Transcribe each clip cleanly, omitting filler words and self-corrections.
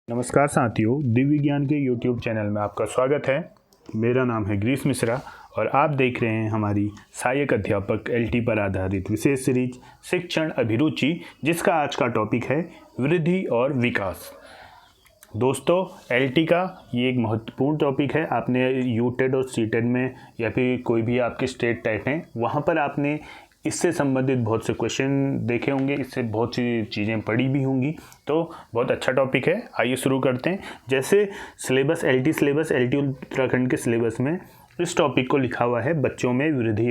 नमस्कार साथियों, दिव्य विज्ञान के YouTube चैनल में आपका स्वागत है। मेरा नाम है ग्रीस मिश्रा और आप देख रहे हैं हमारी सहायक अध्यापक एलटी पर आधारित विशेष सीरीज शिक्षण अभिरुचि, जिसका आज का टॉपिक है वृद्धि और विकास। दोस्तों, एलटी का ये एक महत्वपूर्ण टॉपिक है। आपने यूटेट और सीटेट में या फिर कोई भी आपके स्टेट टेट हैं, वहाँ पर आपने इससे संबंधित बहुत से क्वेश्चन देखे होंगे, इससे बहुत सी चीज़ें पढ़ी भी होंगी। तो बहुत अच्छा टॉपिक है। आइए शुरू करते हैं। जैसे सिलेबस एलटी उत्तराखंड के सिलेबस में इस टॉपिक को लिखा हुआ है बच्चों में वृद्धि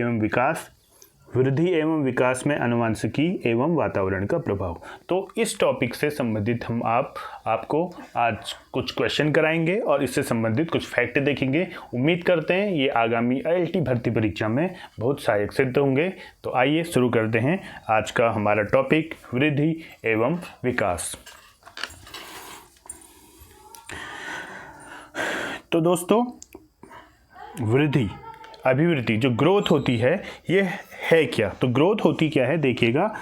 एवं विकास में आनुवंशिकी एवं वातावरण का प्रभाव। तो इस टॉपिक से संबंधित हम आपको आज कुछ क्वेश्चन कराएंगे और इससे संबंधित कुछ फैक्ट देखेंगे। उम्मीद करते हैं ये आगामी आईआईटी भर्ती परीक्षा में बहुत सहायक सिद्ध होंगे। तो आइए शुरू करते हैं आज का हमारा टॉपिक वृद्धि एवं विकास। तो दोस्तों, वृद्धि अभिवृद्धि जो ग्रोथ होती है ये है क्या? तो ग्रोथ होती क्या है, देखिएगा।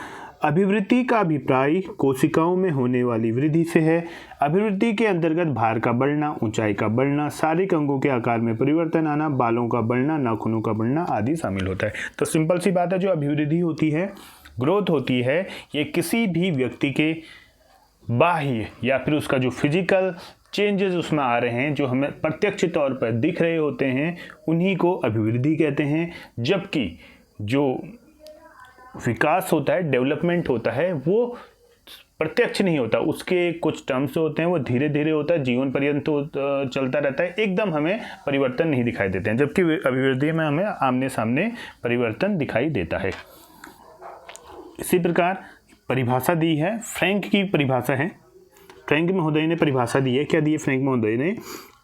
अभिवृद्धि का अभिप्राय कोशिकाओं में होने वाली वृद्धि से है। अभिवृद्धि के अंतर्गत भार का बढ़ना, ऊंचाई का बढ़ना, शारीरिक अंगों के आकार में परिवर्तन आना, बालों का बढ़ना, नाखूनों का बढ़ना आदि शामिल होता है। तो सिंपल सी बात है, जो अभिवृद्धि होती है, ग्रोथ होती है, ये किसी भी व्यक्ति के बाह्य या फिर उसका जो फिजिकल चेंजेस उसमें आ रहे हैं, जो हमें प्रत्यक्ष तौर पर दिख रहे होते हैं, उन्हीं को अभिवृद्धि कहते हैं। जबकि जो विकास होता है, डेवलपमेंट होता है, वो प्रत्यक्ष नहीं होता, उसके कुछ टर्म्स होते हैं, वो धीरे धीरे होता है, जीवन पर्यंत चलता रहता है, एकदम हमें परिवर्तन नहीं दिखाई देते हैं। जबकि अभिवृद्धि में हमें आमने सामने परिवर्तन दिखाई देता है। इसी प्रकार परिभाषा दी है, फ्रैंक की परिभाषा है। फ्रैंक महोदय ने परिभाषा दी है। क्या दी है फ्रैंक महोदय ने?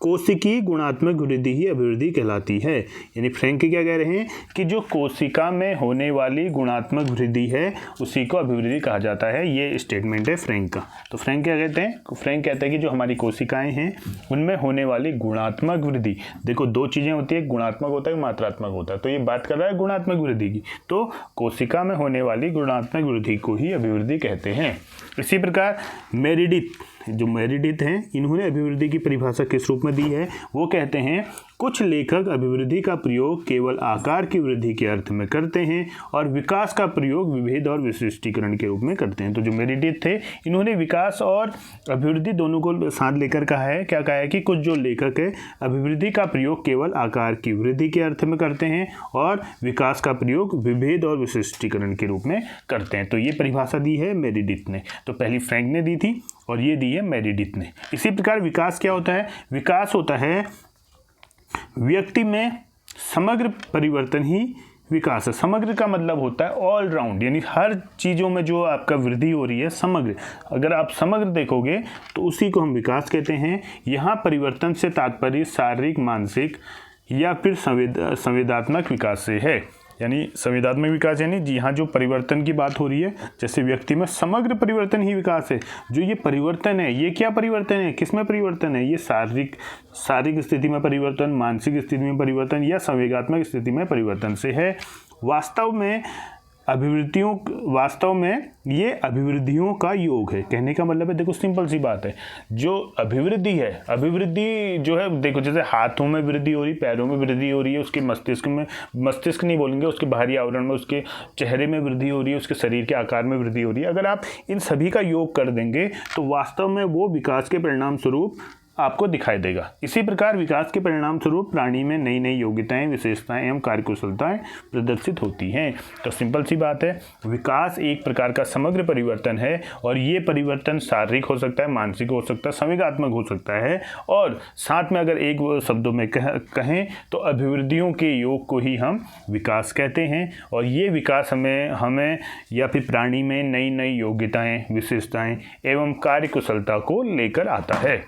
कोशिकीय गुणात्मक वृद्धि ही अभिवृद्धि कहलाती है। यानी फ्रैंक क्या कह रहे हैं कि जो कोशिका में होने वाली गुणात्मक वृद्धि है, उसी को अभिवृद्धि कहा जाता है। ये स्टेटमेंट है फ्रैंक का। तो फ्रैंक क्या कहते हैं? फ्रैंक कहते हैं कि जो हमारी कोशिकाएं हैं, उनमें होने वाली गुणात्मक वृद्धि, देखो दो चीज़ें होती है, गुणात्मक होता है, मात्रात्मक होता है। तो ये बात कर रहा है गुणात्मक वृद्धि की। तो कोशिका में होने वाली गुणात्मक वृद्धि को ही अभिवृद्धि कहते हैं। इसी प्रकार मेरिडिथ हैं, इन्होंने अभिवृद्धि की परिभाषा किस रूप में दी है? वो कहते हैं कुछ लेखक अभिवृद्धि का प्रयोग केवल आकार की वृद्धि के अर्थ में करते हैं और विकास का प्रयोग विभेद और विशिष्टीकरण के रूप में करते हैं। तो जो मेरिडिथ थे, इन्होंने विकास और अभिवृद्धि दोनों को साथ लेकर कहा है। क्या कहा है कि कुछ जो लेखक है, अभिवृद्धि का प्रयोग केवल आकार की वृद्धि के अर्थ में करते हैं और विकास का प्रयोग विभेद और विशिष्टीकरण के रूप में करते हैं। तो ये परिभाषा दी है मेरिडिथ ने। तो पहली फ्रैंक ने दी थी और ये दी है मेरिडिथ ने। इसी प्रकार विकास क्या होता है? विकास होता है व्यक्ति में समग्र परिवर्तन ही विकास है। समग्र का मतलब होता है ऑल राउंड, यानी हर चीज़ों में जो आपका वृद्धि हो रही है, समग्र। अगर आप समग्र देखोगे तो उसी को हम विकास कहते हैं। यहाँ परिवर्तन से तात्पर्य शारीरिक, मानसिक या फिर संवेदनात्मक विकास से है। यानी संवेदनात्मक विकास यानी यहाँ जो परिवर्तन की बात हो रही है, जैसे व्यक्ति में समग्र परिवर्तन ही विकास है। जो ये परिवर्तन है, ये क्या परिवर्तन है, किस में परिवर्तन है? ये शारीरिक स्थिति में परिवर्तन, मानसिक स्थिति में परिवर्तन या संवेगात्मक स्थिति में परिवर्तन से है। वास्तव में ये अभिवृद्धियों का योग है। कहने का मतलब है, देखो सिंपल सी बात है, जो अभिवृद्धि है, अभिवृद्धि जो है, देखो जैसे हाथों में वृद्धि हो रही, पैरों में वृद्धि हो रही है, उसके मस्तिष्क नहीं बोलेंगे, उसके बाहरी आवरण में, उसके चेहरे में वृद्धि हो रही है, उसके शरीर के आकार में वृद्धि हो रही है। अगर आप इन सभी का योग कर देंगे तो वास्तव में वो विकास के परिणाम स्वरूप आपको दिखाई देगा। इसी प्रकार विकास के परिणाम स्वरूप प्राणी में नई नई योग्यताएं, विशेषताएं एवं कार्यकुशलताएं प्रदर्शित होती हैं। तो सिंपल सी बात है, विकास एक प्रकार का समग्र परिवर्तन है और ये परिवर्तन शारीरिक हो सकता है, मानसिक हो सकता है, संवेगात्मक हो सकता है। और साथ में अगर एक शब्दों में कहें तो अभिवृद्धियों के योग को ही हम विकास कहते हैं। और ये विकास हमें या फिर प्राणी में नई नई योग्यताएँ, विशेषताएँ एवं कार्यकुशलता को लेकर आता है।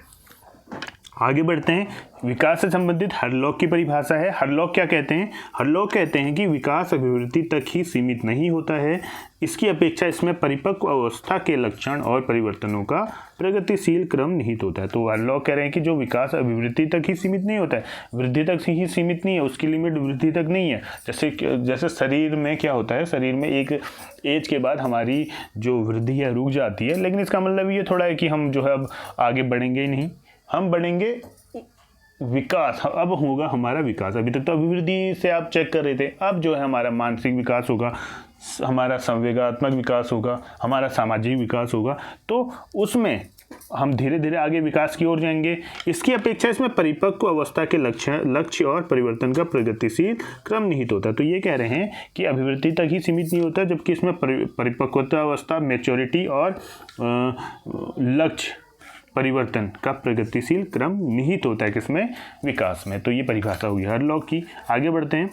आगे बढ़ते हैं। विकास से संबंधित हरलॉक की परिभाषा है। हरलॉक क्या कहते हैं? हरलॉक कहते हैं कि विकास अभिवृद्धि तक ही सीमित नहीं होता है, इसकी अपेक्षा इसमें परिपक्व अवस्था के लक्षण और परिवर्तनों का प्रगतिशील क्रम निहित होता है। तो हरलॉक कह रहे हैं कि जो विकास अभिवृद्धि तक ही सीमित नहीं होता है, वृद्धि तक ही सीमित नहीं है, उसकी लिमिट वृद्धि तक नहीं है। जैसे शरीर में क्या होता है, शरीर में एक एज के बाद हमारी जो वृद्धि है रुक जाती है, लेकिन इसका मतलब ये थोड़ा है कि हम जो है अब आगे बढ़ेंगे ही नहीं, हम बढ़ेंगे विकास, अब होगा हमारा विकास। अभी तक तो अभिवृद्धि से आप चेक कर रहे थे, अब जो है हमारा मानसिक विकास होगा, हमारा संवेगात्मक विकास होगा, हमारा सामाजिक विकास होगा, तो उसमें हम धीरे धीरे आगे विकास की ओर जाएंगे। इसकी अपेक्षा इसमें परिपक्व अवस्था के लक्ष्य और परिवर्तन का प्रगतिशील क्रम निहित होता है। तो ये कह रहे हैं कि अभिवृद्धि तक ही सीमित नहीं होता, जबकि इसमें परिपक्वता अवस्था, मैच्योरिटी और लक्ष्य परिवर्तन का प्रगतिशील क्रम निहित होता है किसमें? विकास में। तो ये परिभाषा हुई हरलॉक की। आगे बढ़ते हैं।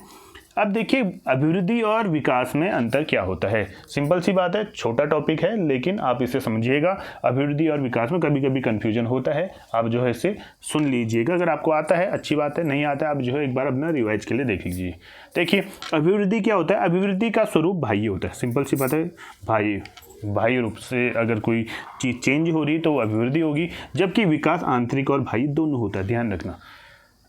अब देखिए अभिवृद्धि और विकास में अंतर क्या होता है। सिंपल सी बात है, छोटा टॉपिक है, लेकिन आप इसे समझिएगा। अभिवृद्धि और विकास में कभी कभी कन्फ्यूजन होता है, आप जो है इसे सुन लीजिएगा। अगर आपको आता है अच्छी बात है, नहीं आता है आप जो है एक बार अपना रिवाइज के लिए देख लीजिए। देखिए अभिवृद्धि क्या होता है? अभिवृद्धि का स्वरूप बाह्य होता है। सिंपल सी बात है, बाह्य रूप से अगर कोई चीज़ चेंज हो रही है तो वो अभिवृद्धि होगी, जबकि विकास आंतरिक और बाह्य दोनों होता है। ध्यान रखना,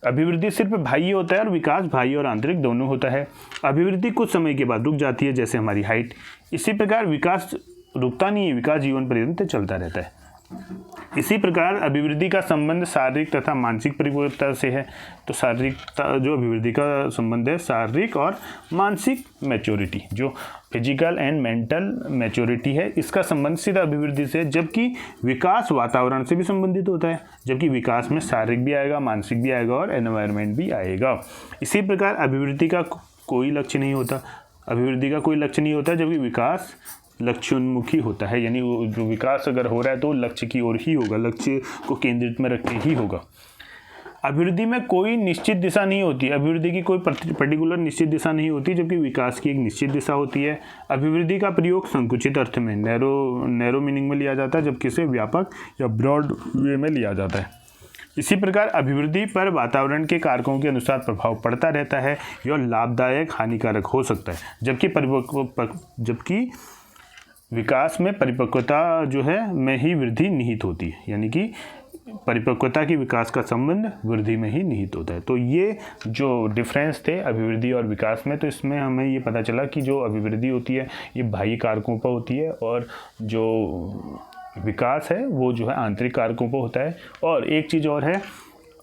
अभिवृद्धि सिर्फ बाह्य होता है और विकास बाह्य और आंतरिक दोनों होता है। अभिवृद्धि कुछ समय के बाद रुक जाती है, जैसे हमारी हाइट। इसी प्रकार विकास रुकता नहीं है, विकास जीवन पर्यंत चलता रहता है। इसी प्रकार अभिवृद्धि का संबंध शारीरिक तथा मानसिक परिपक्वता से है। तो शारीरिकता जो अभिवृद्धि का संबंध है, शारीरिक और मानसिक मैच्योरिटी, जो फिजिकल एंड मेंटल मैच्योरिटी है, इसका संबंध सीधा अभिवृद्धि से है। जबकि विकास वातावरण से भी संबंधित होता है, जबकि विकास में शारीरिक भी आएगा, मानसिक भी आएगा और एनवायरनमेंट भी आएगा। इसी प्रकार अभिवृद्धि का कोई लक्ष्य नहीं होता, जबकि विकास लक्ष्योन्मुखी होता है। यानी वो जो विकास अगर हो रहा है तो लक्ष्य की ओर ही होगा, लक्ष्य को केंद्रित में रख के ही होगा। अभिवृद्धि में कोई निश्चित दिशा नहीं होती, अभिवृद्धि की कोई पर्टिकुलर निश्चित दिशा नहीं होती, जबकि विकास की एक निश्चित दिशा होती है। अभिवृद्धि का प्रयोग संकुचित अर्थ में, नैरो मीनिंग में लिया जाता है, जबकि इसे व्यापक या ब्रॉड वे में लिया जाता है। इसी प्रकार अभिवृद्धि पर वातावरण के कारकों के अनुसार प्रभाव पड़ता रहता है, यह लाभदायक हानिकारक हो सकता है। जबकि विकास में परिपक्वता जो है में ही वृद्धि निहित होती है, यानी कि परिपक्वता की विकास का संबंध वृद्धि में ही निहित होता है। तो ये जो डिफरेंस थे अभिवृद्धि और विकास में, तो इसमें हमें ये पता चला कि जो अभिवृद्धि होती है ये बाह्य कारकों पर होती है और जो विकास है वो जो है आंतरिक कारकों पर होता है। और एक चीज़ और है,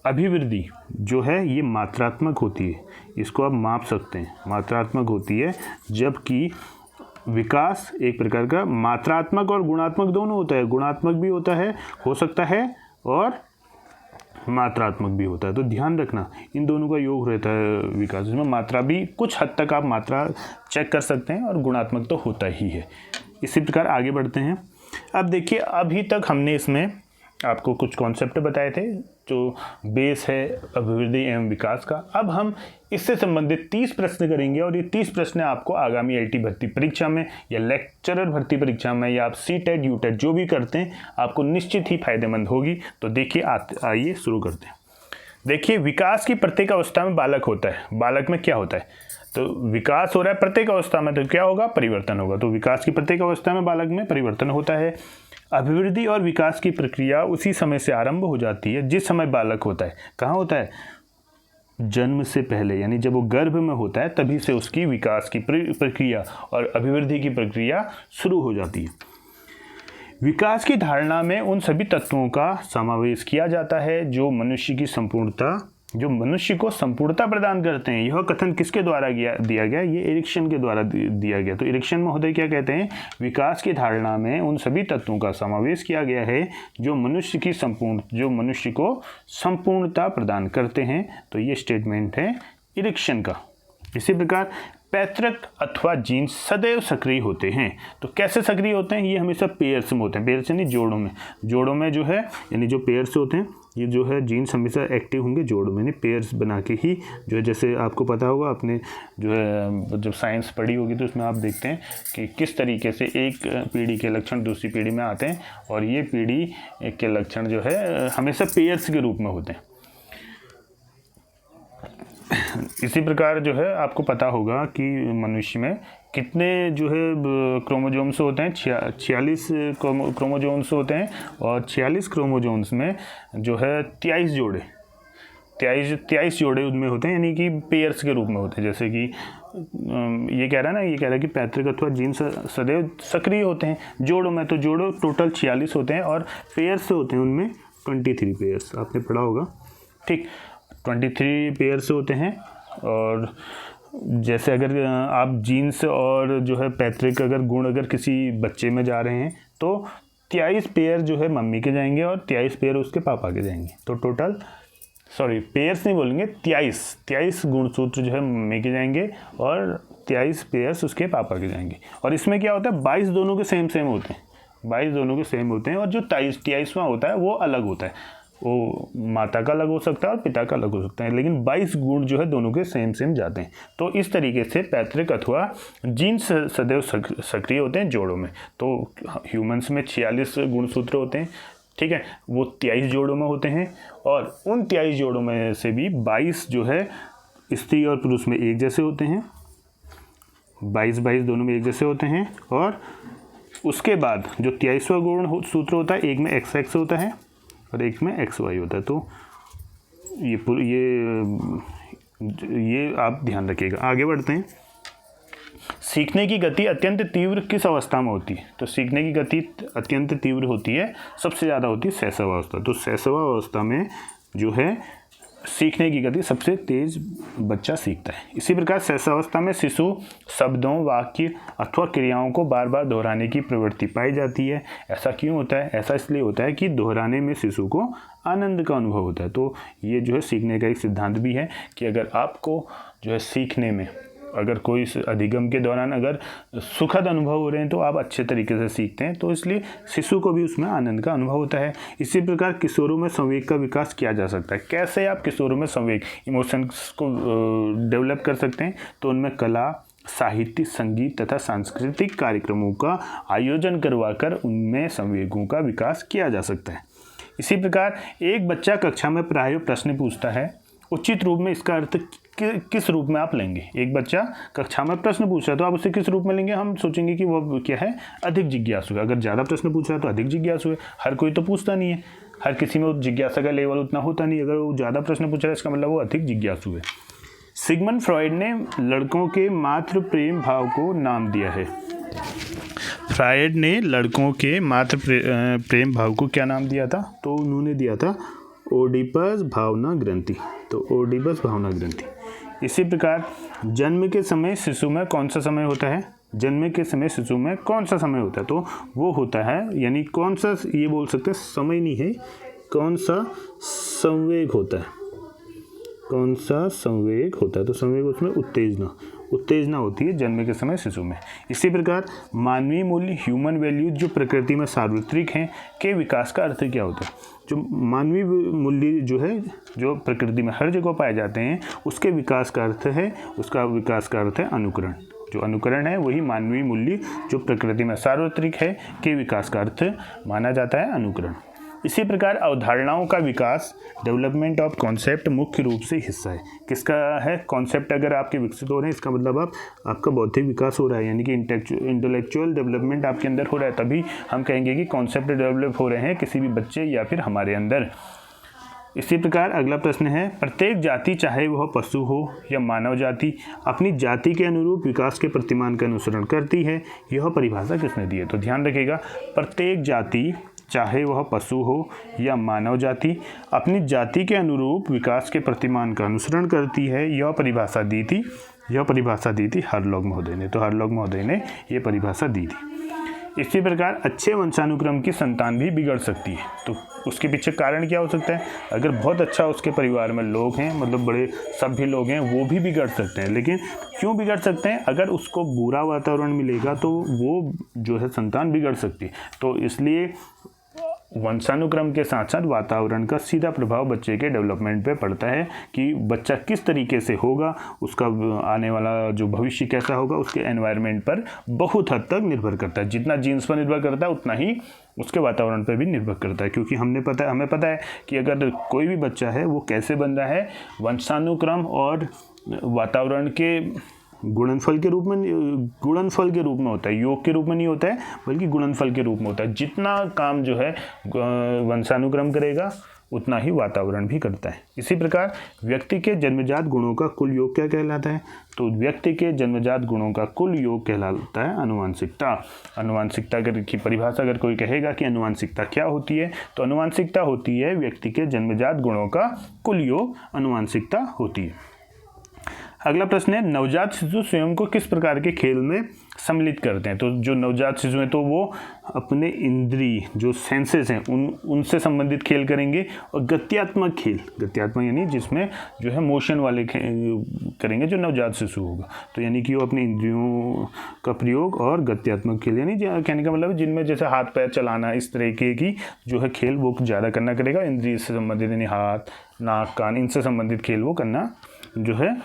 अभिवृद्धि जो है ये मात्रात्मक होती है, इसको आप माप सकते हैं, मात्रात्मक होती है, जबकि विकास एक प्रकार का मात्रात्मक और गुणात्मक दोनों होता है। गुणात्मक भी होता है, हो सकता है, और मात्रात्मक भी होता है। तो ध्यान रखना इन दोनों का योग रहता है विकास, इसमें मात्रा भी कुछ हद तक आप मात्रा चेक कर सकते हैं और गुणात्मक तो होता ही है। इसी प्रकार आगे बढ़ते हैं। अब देखिए अभी तक हमने इसमें आपको कुछ कॉन्सेप्ट बताए थे जो बेस है अभिवृद्धि एवं विकास का। अब हम इससे संबंधित 30 प्रश्न करेंगे और ये 30 प्रश्न आपको आगामी एलटी भर्ती परीक्षा में या लेक्चरर भर्ती परीक्षा में या आप सीटेट यूटेट जो भी करते हैं आपको निश्चित ही फायदेमंद होगी। तो देखिए आइए शुरू करते हैं। देखिए विकास की प्रत्येक अवस्था में बालक होता है। बालक में क्या होता है? तो विकास हो रहा है प्रत्येक अवस्था में, तो क्या होगा? परिवर्तन होगा। तो विकास की प्रत्येक अवस्था में बालक में परिवर्तन होता है। अभिवृद्धि और विकास की प्रक्रिया उसी समय से आरंभ हो जाती है जिस समय बालक होता है। कहाँ होता है? जन्म से पहले, यानी जब वो गर्भ में होता है तभी से उसकी विकास की प्रक्रिया और अभिवृद्धि की प्रक्रिया शुरू हो जाती है। विकास की धारणा में उन सभी तत्वों का समावेश किया जाता है जो मनुष्य को संपूर्णता प्रदान करते हैं। यह कथन किसके द्वारा दिया गया? ये इरिक्सन के द्वारा दिया गया। तो इरिक्सन महोदय क्या कहते हैं? विकास की धारणा में उन सभी तत्वों का समावेश किया गया है जो मनुष्य को संपूर्णता प्रदान करते हैं। तो ये स्टेटमेंट है इरिक्सन का। इसी प्रकार पैतृक अथवा जीन सदैव सक्रिय होते हैं। तो कैसे सक्रिय होते हैं? ये हमेशा पेयर्स में होते हैं, पेयर्स यानी जोड़ों में जो है, यानी जो पेयर्स होते हैं ये जो है जीन्स हमेशा एक्टिव होंगे जोड़ों में, यानी पेयर्स बना के ही जो है, जैसे आपको पता होगा आपने जो है जब साइंस पढ़ी होगी तो उसमें आप देखते हैं कि किस तरीके से एक पीढ़ी के लक्षण दूसरी पीढ़ी में आते हैं और ये पीढ़ी के लक्षण जो है हमेशा पेयर्स के रूप में होते हैं। इसी प्रकार जो है आपको पता होगा कि मनुष्य में कितने जो है क्रोमोजोम्स होते हैं, 46 क्रोमोजोम्स होते हैं, और 46 क्रोमोजोम्स में जो है 23 जोड़े उनमें होते हैं, यानी कि पेयर्स के रूप में होते हैं। जैसे कि ये कह रहा है कि पैतृक अथवा जीन सदैव सक्रिय होते हैं। जोड़ों में तो जोड़ों टोटल 46 होते हैं, और पेयर्स होते हैं उनमें 23 पेयर्स, आपने पढ़ा होगा, ठीक। 23 पेयर्स होते हैं। और जैसे अगर आप जीन्स और जो है पैतृक अगर गुण अगर किसी बच्चे में जा रहे हैं तो 23 पेयर जो है मम्मी के जाएंगे और 23 पेयर उसके पापा के जाएंगे। तो टोटल पेयर्स नहीं बोलेंगे, 23 गुणसूत्र जो है मम्मी के जाएंगे और 23 पेयर्स उसके पापा के जाएंगे। और इसमें क्या होता है, 22 दोनों के सेम होते हैं, 22 दोनों के सेम होते हैं। और जो 23वां होता है वो अलग होता है, वो माता का अलग हो सकता है और पिता का अलग हो सकता है, लेकिन 22 गुण जो है दोनों के सेम जाते हैं। तो इस तरीके से पैतृक अथवा जीन सदैव सक्रिय होते हैं जोड़ों में। तो ह्यूमंस में 46 गुणसूत्र होते हैं, ठीक है, वो 23 जोड़ों में होते हैं। और उन 23 जोड़ों में से भी 22 जो है स्त्री और पुरुष में एक जैसे होते हैं, 22 दोनों में एक जैसे होते हैं। और उसके बाद जो 23वां गुण सूत्र होता है, एक में XX होता है और एक में XY होता है। तो ये आप ध्यान रखिएगा। आगे बढ़ते हैं। सीखने की गति अत्यंत तीव्र किस अवस्था में होती है? तो सीखने की गति अत्यंत तीव्र होती है, सबसे ज़्यादा होती है शैशवावस्था। तो शैशवावस्था में जो है सीखने की गति सबसे तेज बच्चा सीखता है। इसी प्रकार शैशवावस्था में शिशु शब्दों, वाक्य अथवा क्रियाओं को बार बार दोहराने की प्रवृत्ति पाई जाती है। ऐसा क्यों होता है? ऐसा इसलिए होता है कि दोहराने में शिशु को आनंद का अनुभव होता है। तो ये जो है सीखने का एक सिद्धांत भी है कि अगर आपको जो है सीखने में अगर कोई अधिगम के दौरान अगर सुखद अनुभव हो रहे हैं तो आप अच्छे तरीके से सीखते हैं, तो इसलिए शिशु को भी उसमें आनंद का अनुभव होता है। इसी प्रकार किशोरों में संवेग का विकास किया जा सकता है। कैसे आप किशोरों में संवेग, इमोशंस को डेवलप कर सकते हैं? तो उनमें कला, साहित्य, संगीत तथा सांस्कृतिक कार्यक्रमों का आयोजन करवाकर उनमें संवेगों का विकास किया जा सकता है। इसी प्रकार एक बच्चा कक्षा में प्राय प्रश्न पूछता है, उचित रूप में इसका अर्थ किस रूप में आप लेंगे? एक बच्चा कक्षा में प्रश्न पूछ रहा है तो आप उसे किस रूप में लेंगे? हम सोचेंगे कि वो क्या है, अधिक जिज्ञासु है। अगर ज़्यादा प्रश्न पूछ रहा है तो अधिक जिज्ञासु है। हर कोई तो पूछता नहीं है, हर किसी में जिज्ञासा का लेवल उतना होता नहीं। अगर वो ज़्यादा प्रश्न पूछ रहा है इसका मतलब वो अधिक जिज्ञासु है। सिगमंड फ्रॉइड ने लड़कों के मातृ प्रेम भाव को नाम दिया है। फ्रॉइड ने लड़कों के मातृ प्रेम भाव को क्या नाम दिया था? तो उन्होंने दिया था ओडिपस भावना ग्रंथि। तो ओडिपस भावना ग्रंथि। इसी प्रकार जन्म के समय शिशु में कौन सा समय होता है? जन्म के समय शिशु में कौन सा समय होता है? तो वो होता है, यानी कौन सा, ये बोल सकते हैं समय नहीं है, कौन सा संवेग होता है, कौन सा संवेग होता है? तो संवेग उसमें उत्तेजना होती है जन्म के समय शिशु में। इसी प्रकार मानवीय मूल्य, ह्यूमन वैल्यूज जो प्रकृति में सार्वत्रिक हैं के विकास का अर्थ क्या होता है? जो मानवीय मूल्य जो है, जो प्रकृति में हर जगह पाए जाते हैं, उसके विकास का अर्थ है, उसका विकास का अर्थ है अनुकरण। जो अनुकरण है वही मानवीय मूल्य जो प्रकृति में सार्वत्रिक है के विकास का अर्थ माना जाता है, अनुकरण। इसी प्रकार अवधारणाओं का विकास, डेवलपमेंट ऑफ कॉन्सेप्ट मुख्य रूप से हिस्सा है। किसका है? कॉन्सेप्ट अगर आपके विकसित हो रहे हैं इसका मतलब आपका बौद्धिक विकास हो रहा है, यानी कि इंटेलेक्चुअल डेवलपमेंट आपके अंदर हो रहा है, तभी हम कहेंगे कि कॉन्सेप्ट डेवलप हो रहे हैं किसी भी बच्चे या फिर हमारे अंदर। इसी प्रकार अगला प्रश्न है, प्रत्येक जाति चाहे वह पशु हो या मानव जाति अपनी जाति के अनुरूप विकास के प्रतिमान का अनुसरण करती है। यह परिभाषा किसने दी है? तो ध्यान रखिएगा, प्रत्येक जाति चाहे वह पशु हो या मानव जाति अपनी जाति के अनुरूप विकास के प्रतिमान का अनुसरण करती है। यह परिभाषा दी थी हरलॉग महोदय ने। तो हरलॉग महोदय ने यह परिभाषा दी थी। इसी प्रकार अच्छे वंशानुक्रम की संतान भी बिगड़ सकती है। तो उसके पीछे कारण क्या हो सकता है? अगर बहुत अच्छा उसके परिवार में लोग हैं, मतलब बड़े सभ्य लोग हैं, वो भी बिगड़ सकते हैं। लेकिन क्यों बिगड़ सकते हैं? अगर उसको बुरा वातावरण मिलेगा तो वो जो है संतान बिगड़ सकती है। तो इसलिए वंशानुक्रम के साथ साथ वातावरण का सीधा प्रभाव बच्चे के डेवलपमेंट पे पड़ता है कि बच्चा किस तरीके से होगा, उसका आने वाला जो भविष्य कैसा होगा, उसके एनवायरनमेंट पर बहुत हद तक निर्भर करता है। जितना जीन्स पर निर्भर करता है उतना ही उसके वातावरण पर भी निर्भर करता है। क्योंकि हमें पता है कि अगर कोई भी बच्चा है वो कैसे बन रहा है, वंशानुक्रम और वातावरण के गुणनफल के रूप में होता है, योग के रूप में नहीं होता है, बल्कि गुणनफल के रूप में होता है। जितना काम जो है वंशानुक्रम करेगा उतना ही वातावरण भी करता है। इसी प्रकार व्यक्ति के जन्मजात गुणों का कुल योग क्या कहलाता है? तो व्यक्ति के जन्मजात गुणों का कुल योग कहलाता है आनुवंशिकता। आनुवंशिकता की परिभाषा अगर कोई कहेगा कि आनुवंशिकता क्या होती है, तो आनुवंशिकता होती है व्यक्ति के जन्मजात गुणों का कुल योग आनुवंशिकता होती है। अगला प्रश्न है, नवजात शिशु स्वयं को किस प्रकार के खेल में सम्मिलित करते हैं? तो जो नवजात शिशु हैं तो वो अपने इंद्रिय जो सेंसेस हैं उनसे संबंधित खेल करेंगे, और गत्यात्मक खेल, गत्यात्मक यानी जिसमें जो है मोशन वाले करेंगे जो नवजात शिशु होगा। तो यानी कि वो अपने इंद्रियों का प्रयोग और गत्यात्मक खेल, यानी कहने का मतलब जिनमें जैसे हाथ पैर चलाना, इस तरीके की जो है खेल वो ज़्यादा करना करेगा। इंद्रिय से संबंधित यानी हाथ, नाक, कान, इनसे संबंधित खेल वो करना जो है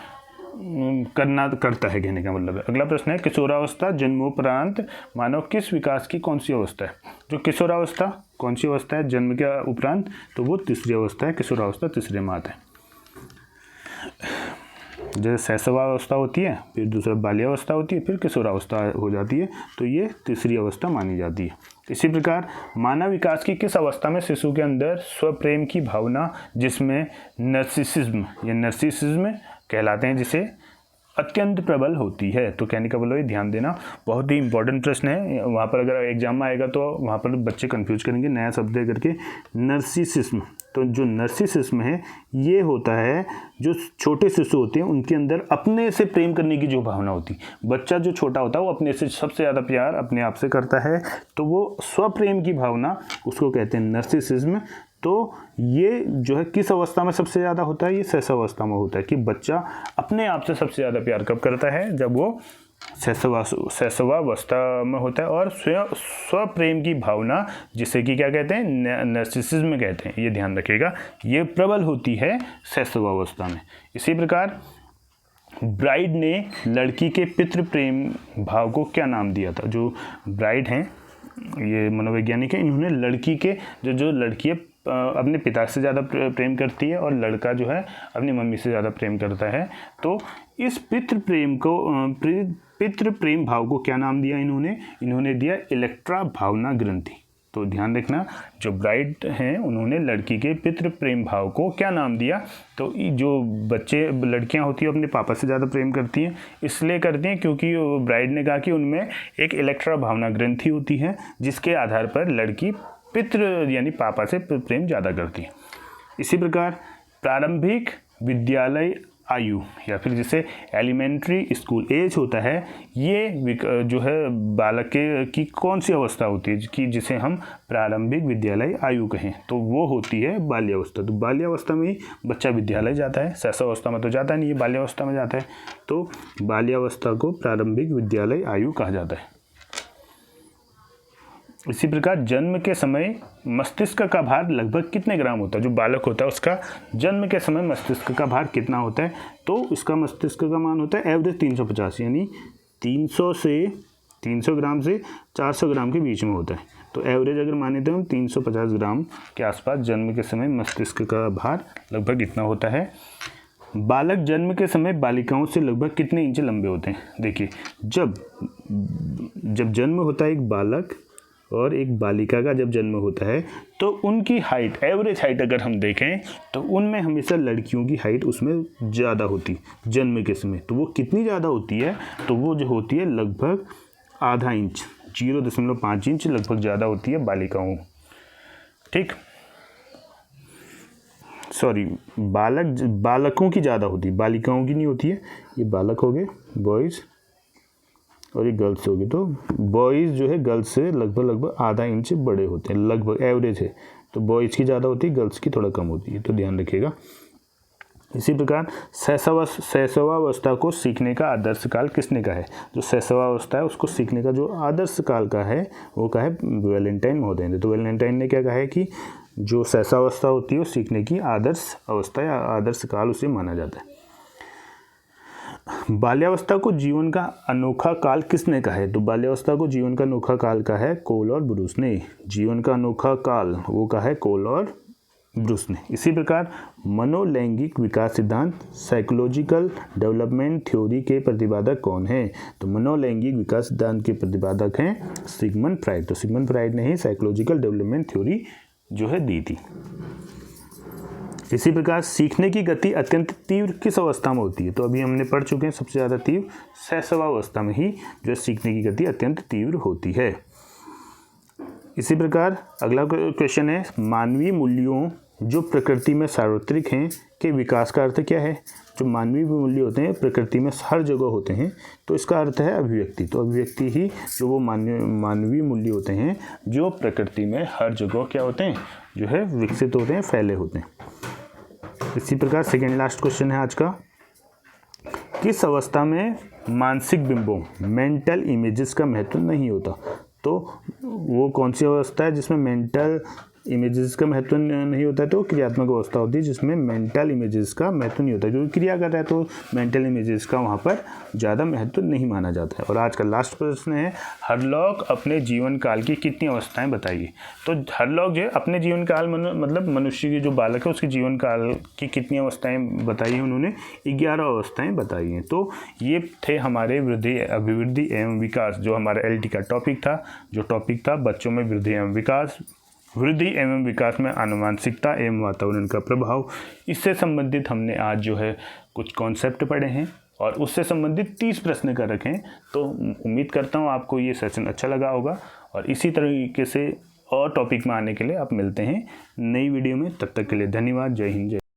करता है, कहने का मतलब है। अगला प्रश्न है, किशोरावस्था जन्मोपरांत मानव किस विकास की कौन सी अवस्था है? जो किशोरावस्था कौन सी अवस्था है जन्म के उपरांत? तो वो तीसरी अवस्था है। किशोरावस्था तीसरे में आता है। जैसे शैशवावस्था होती है, फिर दूसरा बाल्यावस्था होती है, फिर किशोरावस्था हो जाती है, तो ये तीसरी अवस्था मानी जाती है। इसी प्रकार मानव विकास की किस अवस्था में शिशु के अंदर स्वप्रेम की भावना, जिसमें नर्सिसिज्म कहलाते हैं, जिसे अत्यंत प्रबल होती है? तो कहने का मतलब ध्यान देना, बहुत ही इंपॉर्टेंट प्रश्न है। वहाँ पर अगर एग्जाम में आएगा तो वहाँ पर बच्चे कंफ्यूज करेंगे नया शब्द दे करके, नर्सिसिज्म। तो जो नर्सिसिज्म है ये होता है जो छोटे शिशु होते हैं उनके अंदर अपने से प्रेम करने की जो भावना होती है। बच्चा जो छोटा होता है वो अपने से सबसे ज़्यादा प्यार अपने आप से करता है, तो वो स्वप्रेम की भावना उसको कहते हैं नर्सिसिज्म। तो ये जो है किस अवस्था में सबसे ज़्यादा होता है? ये शैशवावस्था में होता है कि बच्चा अपने आप से सबसे ज़्यादा प्यार कब करता है? जब वो शैशवावस्था में होता है। और स्वप्रेम की भावना जिसे कि क्या कहते हैं? नर्सिसिज्म कहते हैं। ये ध्यान रखिएगा, ये प्रबल होती है शैशवावस्था में। इसी प्रकार ब्राइड ने लड़की के पितृ प्रेम भाव को क्या नाम दिया था? जो ब्राइड हैं ये मनोवैज्ञानिक है, इन्होंने लड़की के जो लड़की अपने पिता से ज़्यादा प्रेम करती है और लड़का जो है अपनी मम्मी से ज़्यादा प्रेम करता है, तो इस पितृ प्रेम भाव को क्या नाम दिया इन्होंने दिया इलेक्ट्रा भावना ग्रंथि। तो ध्यान रखना, जो ब्राइड हैं उन्होंने लड़की के पितृ प्रेम भाव को क्या नाम दिया? तो जो लड़कियां होती हैं अपने पापा से ज़्यादा प्रेम करती हैं, इसलिए करती हैं क्योंकि ब्राइड ने कहा कि उनमें एक इलेक्ट्रा भावना ग्रंथि होती है जिसके आधार पर लड़की पितृ यानी पापा से प्रेम ज़्यादा करती है। इसी प्रकार प्रारंभिक विद्यालय आयु या फिर जिसे एलिमेंट्री स्कूल एज होता है, ये जो है बालक की कौन सी अवस्था होती है कि जिसे हम प्रारंभिक विद्यालय आयु कहें? तो वो होती है बाल्यावस्था। तो बाल्यावस्था में ही बच्चा विद्यालय जाता है, शैशवावस्था में तो जाता नहीं, ये बाल्यावस्था में जाता है। तो बाल्यावस्था को प्रारंभिक विद्यालय आयु कहा जाता है। इसी प्रकार जन्म के समय मस्तिष्क का भार लगभग कितने ग्राम होता है? जो बालक होता है उसका जन्म के समय मस्तिष्क का भार कितना होता है? तो इसका मस्तिष्क का मान होता है एवरेज 350, यानी 300 ग्राम से 400 ग्राम के बीच में होता है। तो एवरेज अगर माने तो हम 350 ग्राम के आसपास जन्म के समय मस्तिष्क का भार लगभग इतना होता है। बालक जन्म के समय बालिकाओं से लगभग कितने इंच लंबे होते हैं? देखिए, जब जन्म होता है एक बालक और एक बालिका का जब जन्म होता है तो उनकी हाइट, एवरेज हाइट अगर हम देखें तो उनमें हमेशा लड़कियों की हाइट उसमें ज़्यादा होती है जन्म के समय। तो वो कितनी ज़्यादा होती है? तो वो जो होती है लगभग आधा इंच, 0.5 इंच लगभग ज़्यादा होती है बालिकाओं। ठीक, सॉरी, बालकों की ज़्यादा होती है, बालिकाओं की नहीं होती है। ये बालक हो गए बॉयज़ और ये गर्ल्स होगी। तो बॉयज़ जो है गर्ल्स से लगभग आधा इंच बड़े होते हैं, लगभग एवरेज है। तो बॉयज़ की ज़्यादा होती है, गर्ल्स की थोड़ा कम होती है, तो ध्यान रखिएगा। इसी प्रकार शैशवावस्था को सीखने का आदर्श काल किसने कहा है? जो शैशवावस्था है उसको सीखने का जो आदर्श काल का है वो कहा है वैलेंटाइन महोदय ने। तो वैलेंटाइन ने क्या कहा है कि जो शैशवावस्था होती है वो सीखने की आदर्श अवस्था या आदर्श काल उसे माना जाता है। बाल्यावस्था को जीवन का अनोखा काल किसने कहा है? तो बाल्यावस्था को जीवन का अनोखा काल कहा है कोल और ब्रूस ने। जीवन का अनोखा काल वो कहा है कोल और ब्रूस ने। इसी प्रकार मनोलैंगिक विकास सिद्धांत साइकोलॉजिकल डेवलपमेंट थ्योरी के प्रतिपादक कौन है? तो मनोलैंगिक विकास सिद्धांत के प्रतिपादक हैं सिगमंड फ्राइड। तो सिगमंड फ्राइड ने ही साइकोलॉजिकल डेवलपमेंट थ्योरी जो है दी थी। इसी प्रकार सीखने की गति अत्यंत तीव्र किस अवस्था में होती है? तो अभी हमने पढ़ चुके हैं सबसे ज़्यादा तीव्र शैशवावस्था में ही जो सीखने की गति अत्यंत तीव्र होती है। इसी प्रकार अगला क्वेश्चन है मानवीय मूल्यों जो प्रकृति में सार्वत्रिक हैं के विकास का अर्थ क्या है? जो मानवीय मूल्य होते हैं प्रकृति में हर जगह होते हैं, तो इसका अर्थ है अभिव्यक्ति। तो अभिव्यक्ति ही जो वो मानवीय मूल्य होते हैं जो प्रकृति में हर जगह क्या होते हैं, जो है विकसित होते हैं, फैले होते हैं। इसी प्रकार सेकेंड लास्ट क्वेश्चन है आज का, किस अवस्था में मानसिक बिंबों मेंटल इमेजेस का महत्व नहीं होता? तो वो कौन सी अवस्था है जिसमें मेंटल इमेजेस का महत्व नहीं होता है? तो क्रियात्मक अवस्था होती है जिसमें मेंटल इमेजेस का महत्व नहीं होता है। क्योंकि क्रिया कर रहा है तो मेंटल इमेजेस का वहाँ पर ज़्यादा महत्व नहीं माना जाता है। और आज का लास्ट प्रश्न है हरलॉक अपने जीवन काल की कितनी अवस्थाएं बताइए? तो हरलॉक जो है अपने जीवन काल मतलब मनुष्य की जो बालक है उसके जीवन काल की कितनी अवस्थाएं बताई हैं? उन्होंने 11 अवस्थाएं बताई हैं। तो ये थे हमारे वृद्धि अभिवृद्धि एवं विकास, जो हमारा LT का टॉपिक था, जो टॉपिक था बच्चों में वृद्धि एवं विकास, वृद्धि एवं विकास में आनुवंशिकता एवं वातावरण का प्रभाव। इससे संबंधित हमने आज जो है कुछ कॉन्सेप्ट पढ़े हैं और उससे संबंधित 30 प्रश्न कर रखे हैं। तो उम्मीद करता हूँ आपको ये सेशन अच्छा लगा होगा और इसी तरीके से और टॉपिक में आने के लिए आप मिलते हैं नई वीडियो में। तब तक के लिए धन्यवाद। जय हिंद, जय